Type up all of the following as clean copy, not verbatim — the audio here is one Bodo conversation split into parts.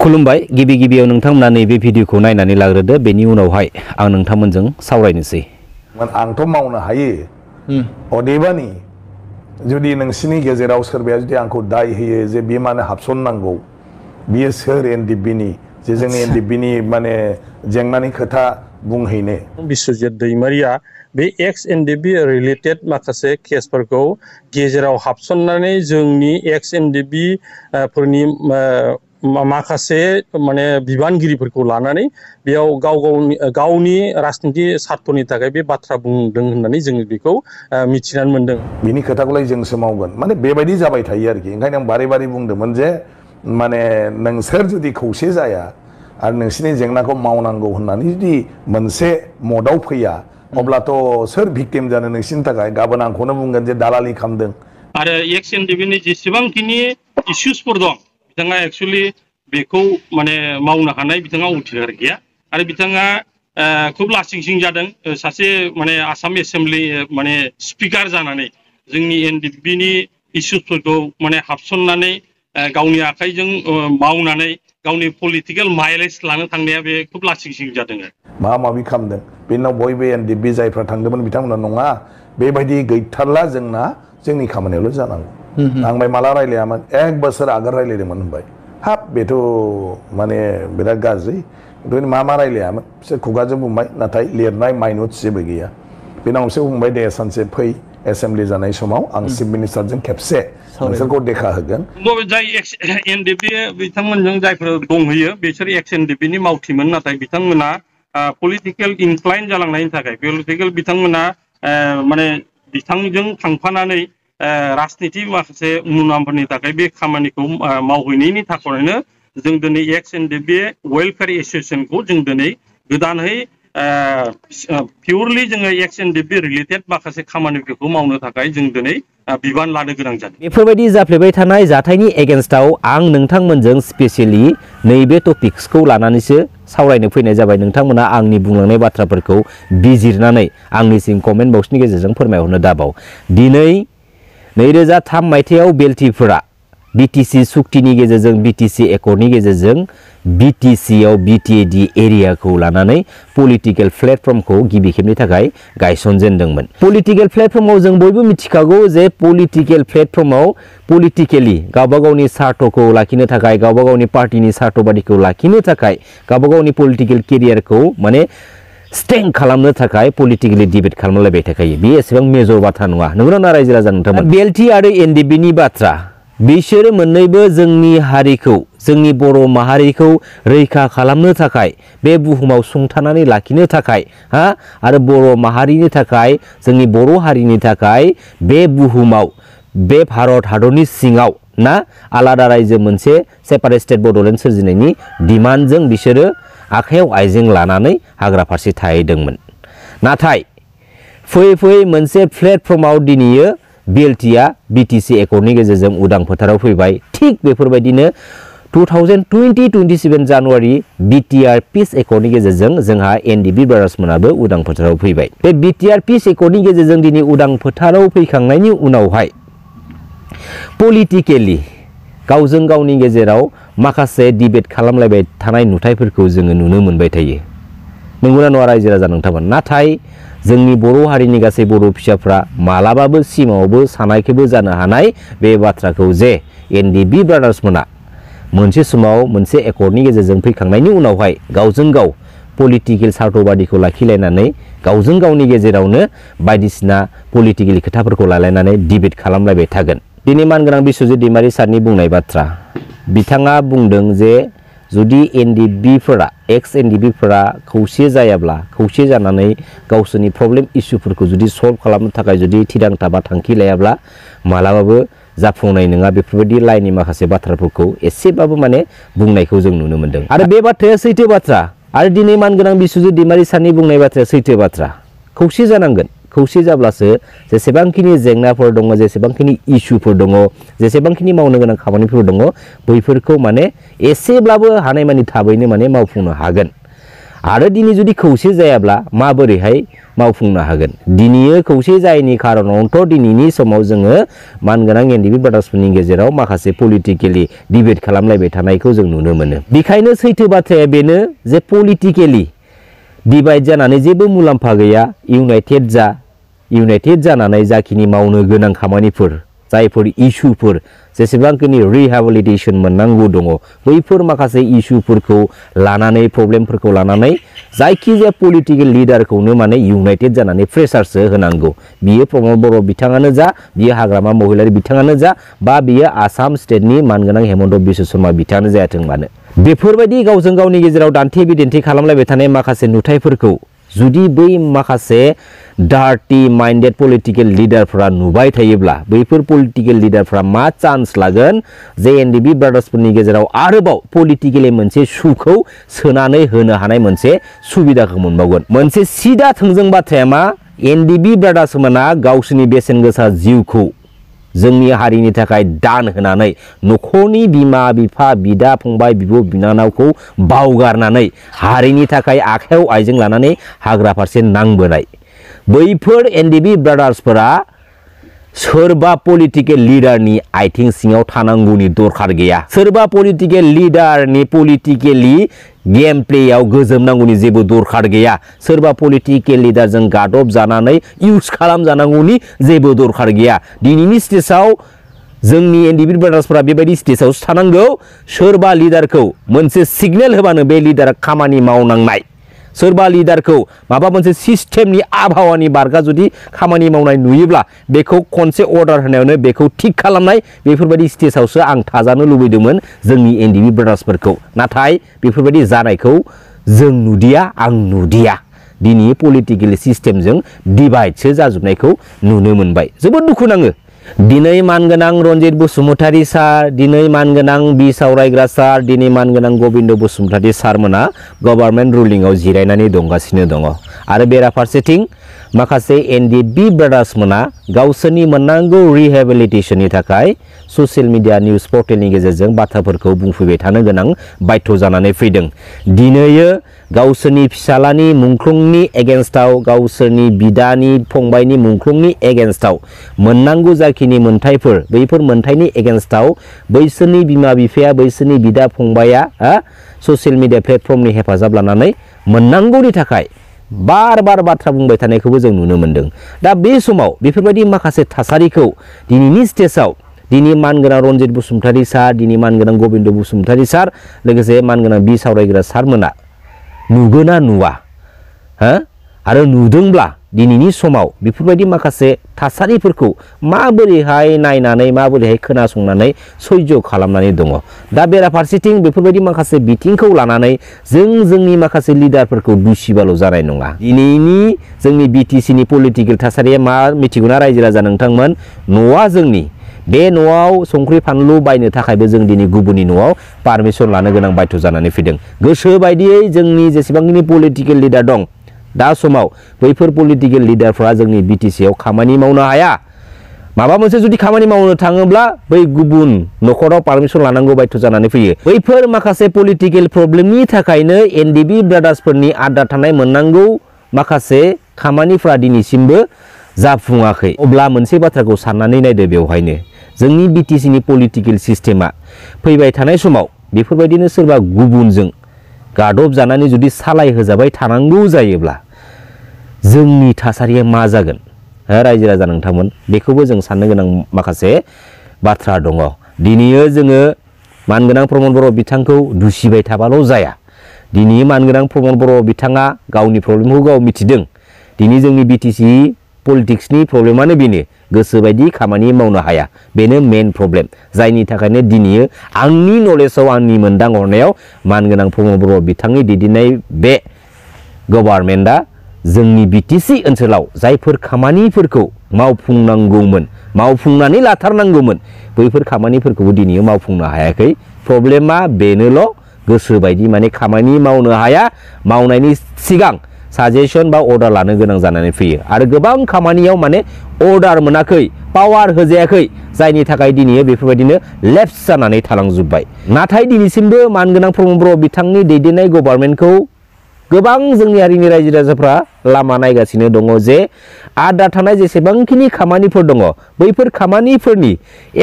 खुलुमबाय गिबि गिबियाव नोंथांमोना नैबे भिडिअखौ नायनानै लाग्रोदो बेनि उनावहाय आं नोंथांमोनजों सावरायनोसै। आंथ' मावनो हायो अदेबानि जुदि नोंसिनि गेजेराव सोरबाया जुदि आंखौ दाय होयो जे बे माने हाबसननांगौ बियो सोर एनडिबिनि जे जोंनि एनडिबिनि माने जेंनानि खोथा बुंहैनो बिश्वजित दैमारिया बे एक्स एनडिबि रिलेटेड माखासे केसफोरखौ गेजेराव हाबसननानै जोंनि एक्स एनडिबि फोरनि माखासे माने बिबानगिरिफोरखौ लानानै बेयाव गावनि राजनिति सार्थनि थाखाय बे बाथ्रा बुंदों होननानै जोङो बेखौ मिथिनानै मोनदों। बिनि खोथाखौलाय जोंसो मावगोन माने बेबायदि जाबाय थायो आरोखि। ओंखायनो आं बारे बारे बुंदोंमोन जे माने नोंसोर जुदि खौसे जाया आरो नोंसिनि जेंनाखौ मावनांगौ होननानै जुदि मोनसे मदाव फैया अब्लाथ' सोर भिक्टिम जानो नोंसिनि थाखाय। गाबोन आंखौनो बुंगोन जे दालालि खालामदों। आरो एक्स एनडिबिनि जेसेबांखिनि इस्युसफोर दं बिथाङा एक्सुअलि बेखौ माने मावनो हानाय बिथाङा उथिगार गैया आरो बिथाङा खुब लासिंसिं जादों सासे माने आसाम एसेम्बलि माने स्पिकार जानानै जोंनि एनडिबिनि इस्युसफोरखौ माने हाबसननानै गावनि आखाइजों मावनानै गावनि पलिटिकेल माइलेज लानो थांनाया बे खुब लासिंसिं जादों। माबा माबि खालामदों बेनाव बयबो एनडिबि जायफ्रा थांदोंमोन बिथांमोना नङा बेबायदि गैथारला जोंनि खामानियावल' जानांगौ। आंबाय माला रायलायामोन 1 बोसोर आगोल रायलायदोंमोन होनबाय हाब बेथ' माने बिराद गाज्रि मा रायलायामोन बिसोर खुगाजों बुंबाय नाथाय लिरनाय माइन'ट्स जेबो गैया। बेनाव बिसोर बुंबाय दे सानसे फै एसेम्बलि जानाय समाव आं चिफ मिनिस्टारजों खेबसे नोंसोरखौ देखा होगोन। जाय एक्स एनडिबि बिथांमोनजों जायफोर दंहैयो बिसोर एक्स एनडिबिनि मावथिमोन नाथाय बिथांमोना पलिटिकेल इनक्लाइन जालांनायनि थाखाय पलिटिकेल बिथांमोना माने बिथांजों थांफानानै राजनिति माखासे मुलाम्फानि थाखाय बे खामानिखौ मावहैनायनि थाखायनो जों दिनै एक्स एनडिबि वेलफेयार एस'सियेसनखौ जों दिनै गोदानै पिउरलि जोङो एक्स एनडिबि रिलेटेड माखासे खामानिफोरखौ मावनो थाखाय जों दिनै बिबान लानो गोनां जादों। बेफोरबायदि जाफ्लेबाय थानाय जाथायनि एगेन्स्टआव आं नोंथांमोनजों स्पेसियेलि नैबे टपिक्सखौ लानानैसो सावरायनो फैनाय जाबाय। नोंथांमोना आंनि बुंलांनाय बाथ्राफोरखौ बिजिरनानै आंनिसिम कमेन्ट बक्सनि गेजेरजों फोरमायहरनो दाबाव। दिनै 2003 मायथाइयाव बेल्टिफोरा बिटिसि सुक्तिनि गेजेरजों बिटिसि एकर्डनि गेजेरजों बिटिसिआव बिटिएडि एरियाखौ लानानै पलिटिकेल प्लेटफर्मखौ गिबि खेबनि थाखाय गायसनजेनदोंमोन। पलिटिकेल प्लेटफर्माव जों बयबो मिथिखागौ जे पलिटिकेल प्लेटफर्माव पलिटिकेलि गावबा गावनि सार्थखौ लाखिनो थाखाय गावबा गावनि पार्टिनि सार्थबादिखौ लाखिनो थाखाय गावबा गावनि पलिटिकेल केरियारखौ माने स्ट्रें खालामनो थाखाय पलिटिकेलि डिबेट खालामलायबाय थाखायो। बे एसेबां मेजर बाथ्रा नङा नंगौना रायजो राजा नोंथांमोन। बेल्टि आरो एनडिबिनि बाथ्रा बिसोर मोननैबो जोंनि हारिखौ जोंनि बर' माहारिखौ रैखा खालामनो थाखाय बे बुहुमाव सुंथानानै लाखिनो थाखाय आरो बर' माहारिनि थाखाय जोंनि बर' हारिनि थाखाय बे बुहुमाव बे भारत हादरनि सिङाव आलादा रायजो मोनसे सेपारेट स्टेट बड'लेण्ड सोरजिनायनि डिमान्डजों बिसोरो आखायाव आइजें लानानै हाग्रा फारसे थाहैदोंमोन। नाथाय फैयै फैयै मोनसे प्लेटफर्माव दिनैयो बेल्टिया बिटिसि एकर्डनि गेजेरजों उदां फोथाराव फैबाय। थिग बेफोरबायदिनो 2027 जानुवारि बिटिआर पिस एकर्डनि गेजेरजों जोंहा एनडिबि ब्रादार्समोनाबो उदां फोथाराव फैबाय। बे बिटिआर पिस एकर्डनि गेजेरजों दिनै उदां फोथाराव फैखांनायनि उनावहाय पलिटिकेलि गावजों गावनि गेजेराव माखासे डिबेट खालामलायबाय थानाय नुथायफोरखौ जोङो नुनो मोनबाय थायो। नंगौना नङा रायजो राजा नोंथांमोन। नाथाय जोंनि बर' हारिनि गासै बर' फिसाफ्रा मालाबाबो सिमाङावबो सानाखैबो जानो हानाय बे बाथ्राखौ जे एनडिबि ब्रादार्समोना मोनसे समाव मोनसे एकर्डनि गेजेरजों फैखांनायनि उनावहाय गावजों गाव पलिटिकेल सार्थबादिखौ लाखिलायनानै गावजों गावनि गेजेरावनो बायदिसिना पलिटिकेल खोथाफोरखौ लालायनानै डिबेट खालामलायबाय थागोन। दिनै मानगोनां बिश्वजित दैमारि सारनि बुंनाय बाथ्रा बिथाङा बुंदों जे जुदि एनडिबिफोरा एक्स एनडिबिफोरा खौसे जायाब्ला खौसे जानानै गावसोरनि प्रब्लेम इस्युफोरखौ जुदि सल्भ खालामनो थाखाय जुदि थिरांथा बा थांखि लायाब्ला मालाबाबो जाफुंनाय नङा बेफोरबायदि लाइननि माखासे बाथ्राफोरखौ एसेबाबो माने बुंनायखौ जों नुनो मोनदों। आरो बे बाथ्राया सैथो बाथ्रा आरो दिनै मानगोनां बिश्वजित दैमारि सारनि बुंनाय बाथ्राया सैथो बाथ्रा। खौसे जानांगोन। खौसे जाब्लासो जेसेबांखिनि जेंनाफोर दङ जेसेबांखिनि इस्युफोर दङ जेसेबांखिनि मावनो गोनां खामानिफोर दङ बैफोरखौ माने एसेब्लाबो हानायमानि थाबैनो माने मावफुंनो हागोन। आरो दिनै जुदि खौसे जायाब्ला माबोरैहाय मावफुंनो हागोन दिनै खौसे जायैनि खारनावथ' दिनैनि समाव जोङो मानगोनां एनडिबि ब्रादार्सफोरनि गेजेराव माखासे पलिटिकेलि डिबेट खालामलायबाय थानायखौ जों नुनो मोनो बेखायनो सैथो बाथ्राया बेनो जे पलिटिकेलि डिभाइड जानानै जेबो मुलाम्फा गैया इउनाइटेड जानानै जाखिनि मावनो गोनां खामानिफोर जायफोर इस्युफोर जेसेबांखिनि रिहेबिलिटेसन मोननांगौ दङ बैफोर माखासे इस्युफोरखौ लानानै प्रब्लेमफोरखौ लानानै जायखिजाया पलिटिकेल लिडारखौनो माने इउनाइटेड जानानै प्रेसारसो होनांगौ बियो प्रमद बर' बिथाङानो जा बियो हाग्रामा महिलारि बिथाङानो जा बा बियो आसाम स्टेटनि मानगोनां हेमन्त बिश्व शर्मा बिथाङानो जायाथों मानो बेफोरबायदि गावजों गावनि गेजेराव दान्थे बिदान्थे खालामलायबाय थानाय माखासे नुथायफोरखौ जुदि बै माखासे डार्टी माइंडेड पलिटिकल लिडारफोरा नुबाय थायोब्ला बैफोर पलिटिकल लिडारफोरा मा चान्स लागोन जे एनडिबि ब्रादार्सफोरनि गेजेराव आरोबाव पलिटिकली मोनसे सुखौ सोनानै होनो हानाय मोनसे सुबिदाखौ मोनबावगोन मोनसे सिदा थोंजों बाथ्राया मा एनडिबि ब्रादार्समोना गावसोरनि बेसेन गोसा जिउखौ जोंनि हारिनि थाखाय दान होनानै नखरनि बिमा बिफा बिदा फंबाय बिब' बिनानावखौ बावगारनानै हारिनि थाखाय आखायाव आइजें लानानै हाग्रा फारसे नांबोनाय बैफोर एनडिबि ब्रादार्सफोरा सोरबा पलिटिकल लिडारनि आथिं सिङाव थानांगौनि दरखार गैया सोरबा पलिटिकल लिडारनि पलिटिकली गेम प्लेयाव गोजोमनांगौनि जेबो दरखार गैया सोरबा पलिटिकल लिडारजों गादब जानानै इउज खालामजानांगौनि जेबो दरखार गैया दिनैनि स्टेजाव जोंनि एनडिबि ब्रादार्सफोरा बेबायदि स्टेजावसो थानांगौ सोरबा लिडारखौ मोनसे सिगनेल होबानो बे लिडारा खामानि मावनांनाय सोरबा लिडारखौ माबा मोनसे सिस्टेमनि आबहावानि बारगा जुदि खामानि मावनाय नुयोब्ला बेखौ खनसे अर्डार होनायावनो बेखौ थिक खालामनाय बेफोरबायदि स्टेजावसो आं थाजानो लुबैदोंमोन जोंनि एनडिबि ब्रादार्सफोरखौ नाथाय बेफोरबायदि जानायखौ जों नुदिया आं नुदिया दिनै पलिटिकल सिस्टेमजों डिभाइडसो जाजोबनायखौ नुनो मोनबाय जोबोद दुखु नाङो दिनै मानगोनां रन्जित बसुमतारी सार दिनै मानगोनां बि सावरायग्रा सार दिनै मानगोनां गबिन्द बसुमतारी सारमोना गभर्नमेन्ट रुलिंआव जिरायनानै दंगासिनो दङ आरो बेराफारसेथिं माखासे एनडिबि ब्रादार्समोना गावसोरनि मोननांगौ रिहेबिलिटेसननि थाखाय ससियेल मिडिया निउज पर्टेलनि गेजेरजों बाथ्राफोरखौ बुंफैबाय थानो गोनां बाध्य जानानै फैदों दिनैयो गावसोरनि फिसालानि मुंख्लंनि एगेन्स्टआव गावसोरनि बिदानि फंबायनि मुंख्लंनि एगेन्स्टआव मोननांगौ जाखिनि मोनथायफोर बैफोर मोनथायनि एगेन्स्टआव बैसोरनि बिमा बिफाया बैसोरनि बिदा फंबाया ससियेल मिडिया प्लेटफर्मनि हेफाजाब लानानै मोननांगौनि थाखाय बार बार बाथ्रा बुंबाय थानायखौबो जों नुनो मोनदों दा बे समाव बेफोरबायदि माखासे थासारिखौ दिनैनि स्टेजाव दिनै मानगोनां रन्जित बसुमतारी सार दिनै मानगोनां गबिन्द बसुमतारी सार लोगोसे मानगोनां बि सावरायग्रा सारमोना नुगोना नुवा आरो नुदोंब्ला दिनैनि समाव बेफोरबायदि माखासे थासारिफोरखौ माबोरैहाय नायनानै माबोरैहाय खोनासंनानै सैज्य खालामनानै दङ दा बेराफारसेथिं बेफोरबायदि माखासे बिथिंखौ लानानै जोंनि माखासे लिडारफोरखौ दुसिबाल' जानाय नङा दिनैनि जोंनि बिटिसिनि पलिटिकेल थासारिया मा मिथिगौना रायजो राजा नोंथांमोन न'आ जोंनि बे न'आव संख्रि फानलु बायनो थाखायबो जों दिनै गुबुननि न'आव पारमिसन लानो गोनां बाध्य जानानै फैदों गोसो बायदियै जोंनि जेसेबांखिनि पलिटिकेल लिडार दं दा समाव बैफोर पलिटिकेल लिडारफ्रा जोंनि बिटिसिआव खामानि मावनो हाया माबा मोनसे जुदि खामानि मावनो थाङोब्ला बै गुबुन न'खराव पारमिसन लानांगौ बाध्य जानानै फैयो बैफोर माखासे पलिटिकेल प्रब्लेमनि थाखायनो एनडिबि ब्रादार्सफोरनि आद्रा थानाय मोननांगौ माखासे खामानिफ्रा दिनैसिमबो जाफुङाखै अब्ला मोनसे बाथ्राखौ साननानै नायदो बेवहायनो जोंनि बिटिसिनि पलिटिकेल सिस्टेमा फैबाय थानाय समाव बेफोरबायदिनो सोरबा गुबुनजों गादब जानानै जुदि सालाय होजाबाय थानांगौ जायोब्ला जोंनि थासारिया मा जागोन रायजो राजा नोंथांमोन बेखौबो जों साननो गोनां माखासे बाथ्रा दङ दिनैयो जोङो मानगोनां प्रमद बर' बिथांखौ दुसिबाय थाबाल' जाया दिनै मानगोनां प्रमद बर' बिथाङा गावनि प्रब्लेमखौ गाव मिथिदों दिनै जोंनि बिटिसि पलिटिक्सनि प्रब्लेमानो बेनो गोसोबायदि खामानि मावनो हाया बेनो मेन प्रब्लेम जायनि थाखायनो दिनै आंनि नलेजाव आंनि मोनदांहरनायाव मानगोनां प्रमद बर' बिथांनि दैदेननाय बे गभर्नमेन्टआ जोंनि बिटिसि ओनसोलाव जायफोर खामानिफोरखौ मावफुंनांगौमोन मावफुंनानै लाथारनांगौमन बैफोर खामानिफोरखौबो दिनै मावफुंनो हायाखै प्रब्लेमा बेनोल' गोसोबायदि माने खामानि मावनो हाया मावनायनि सिगां साजेसन बा अर्डार लानो गोनां जानानै फैयो आरो गोबां खामानियाव माने अर्डार मोनाखै पावार होजायाखै जायनि थाखाय दिनै बेफोरबायदिनो लेफ्ट जानानै थालांजोब्बाय नाथाय दिनैसिमबो मानगोनां प्रमद बर' बिथांनि दैदेननाय गभर्नमेन्टखौ गोबां जोंनि हारिनि रायजो राजाफ्रा लामा नायगासिनो दङ जे आद्रा थानाय जेसेबांखिनि खामानिफोर दङ बैफोर खामानिफोरनि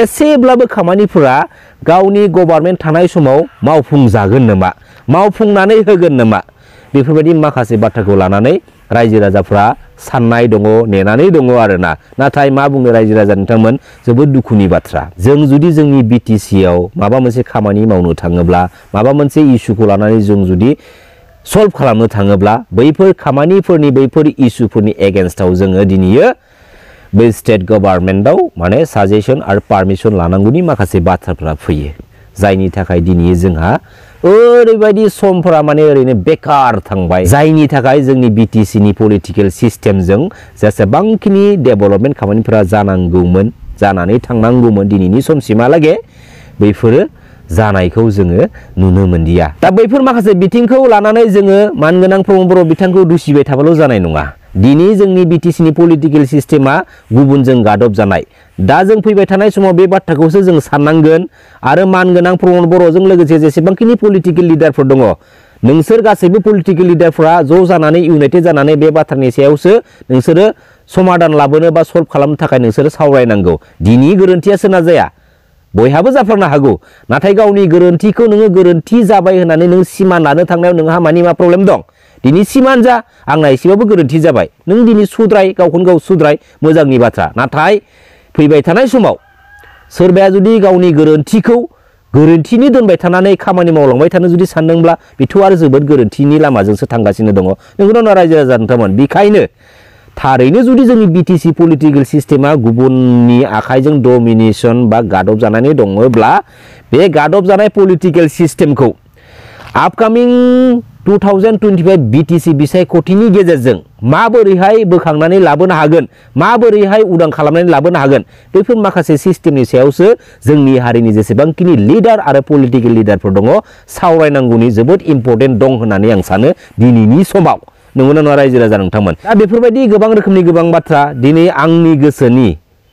एसेब्लाबो खामानिफोरा गावनि गभर्नमेन्ट थानाय समाव मावफुंजागोन नामा मावफुंनानै होगोन नामा बेफोरबायदि माखासे बाथ्राखौ लानानै रायजो राजाफ्रा साननाय दङ नेनानै दङ आरोना नाथाय मा बुंनो रायजो राजा नोंथांमोन जोबोद दुखुनि बाथ्रा जों जुदि जोंनि BTC आव माबा मोनसे खामानि मावनो थाङोब्ला माबा मोनसे इस्युखौ लानानै जों जुदि सल्व खालामनो थाङोब्ला बैफोर खामानिफोरनि बैफोर इस्युफोरनि एगेन्स्टआव जोङो दिनैयो बे स्टेट गभर्नमेन्टआव माने साजेसन आरो पारमिसन लानांगौनि माखासे बाथ्राफोरा फैयो जायनि थाखाय दिनै जोंहा ओरैबायदि समफोरा माने ओरैनो बेकार थांबाय जायनि थाखाय जोंनि BTC नि पलिटिकेल सिस्टेमजों जेसेबांखिनि डेभेलपमेन्ट खामानिफोरा जानांगौमोन जानानै थांनांगौमोन दिनैनि समसिमहालागै बैफोरो जानायखौ जोङो नुनो मोनदिया दा बैफोर माखासे बिथिंखौ लानानै जोङो मानगोनां प्रमद बर' बिथांखौ दुसिबाय थाबाल' जानाय नङा दिनै जोंनि BTC नि पलिटिकेल सिस्टेमा गुबुनजों गादब जानाय दा जों फैबाय थानाय समाव बे बाथ्राखौसो जों साननांगोन आरो मानगोनां प्रमद बर'जों लोगोसे जेसेबांखिनि पलिटिकेल लिडारफोर दङ नोंसोर गासैबो पलिटिकेल लिडारफोरा ज' जानानै इउनाइटेड जानानै बे बाथ्रानि सायावसो नोंसोरो समाधान लाबोनो बा सल्भ खालामनो थाखाय नोंसोरो सावरायनांगौ दिनै गोरोन्थिया सोना जाया बयहाबो जाफ्लांनो हागौ नाथाय गावनि गोरोन्थिखौ नोङो गोरोन्थि जाबाय होननानै नों सिमान लानो थांनायाव नोंहा मानि मा प्रब्लेम दं दिनै सिमान जा आंना एसेबाबो गोरोन्थि जाबाय नों दिनै सुद्राय गावखौनो गाव सुद्राय मोजांनि बाथ्रा नाथाय फैबाय थानाय समाव सोरबाया जुदि गावनि गोरोन्थिखौ गोरोन्थिनि दोनबाय थानानै खामानि मावलांबाय थानो जुदि सानदोंब्ला बेथ' आरो जोबोद गोरोन्थिनि लामाजोंसो थांगासिनो दङ नोंगौना रायजो राजा नोंथांमोन बेखायनो थारैनो जुदि जोंनि BTC पलिटिकेल सिस्टेमा गुबुननि आखाइजों डमिनेसन बा गादब जानानै दङब्ला बे गादब जानाय पलिटिकेल सिस्टेमखौ आपकामिं 2025 BTC बिसायख'थिनि गेजेरजों माबोरैहाय बोखांनानै लाबोनो हागोन माबोरैहाय उदां खालामनानै लाबोनो हागोन बेफोर माखासे सिस्टेमनि सायावसो जोंनि हारिनि जेसेबांखिनि लिडार आरो पलिटिकेल लिडारफोर दङ सावरायनांगौनि जोबोद इम्पर्टेन्ट दं होननानै आं सानो दिनैनि समाव नंगौना नङा रायजो राजा नोंथांमोन दा बेफोरबायदि गोबां रोखोमनि गोबां बाथ्रा दिनै आंनि गोसोनि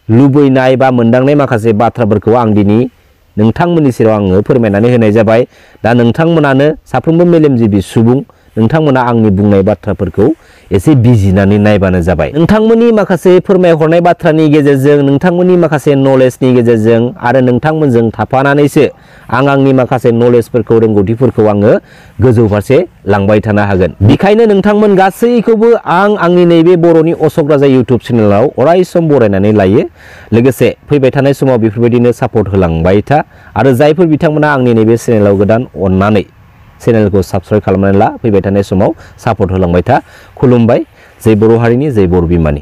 लुबैनाय बा मोनदांनाय माखासे बाथ्राफोरखौ आं दिनै नोंथांमोननि सेराव आङो फोरमायनानै होनाय जाबाय दा नोंथांमोनानो साफ्रोमबो मेलेमजिबि सुबुं नोंथांमोना आंनि बुंनाय बाथ्राफोरखौ एसे बिजिरनानै नायबानो जाबाय नोंथांमोननि माखासे फोरमायहरनाय बाथ्रानि गेजेरजों नोंथांमोननि माखासे नलेजनि गेजेरजों आरो नोंथांमोनजों थाफानानैसो आं आंनि माखासे नलेजफोरखौ रोंगौथिफोरखौ आङो गोजौ फारसे लांबाय थानो हागोन बेखायनो नोंथांमोन गासैखौबो आं आंनि नैबे बर'नि अशक राजा इउटुब चेनेलाव अरायसम बरायनानै लायो लोगोसे फैबाय थानाय समाव बेफोरबायदिनो सापर्ट होलांबाय था आरो जायफोर बिथांमोना आंनि नैबे चेनेलाव गोदान अननानै चेनेलखौ साबस्क्राइब खालामनानै ला फैबाय थानाय समाव सापर्ट होलांबाय था खुलुमबाय जै बर' हारिनि जै बर' बिमानि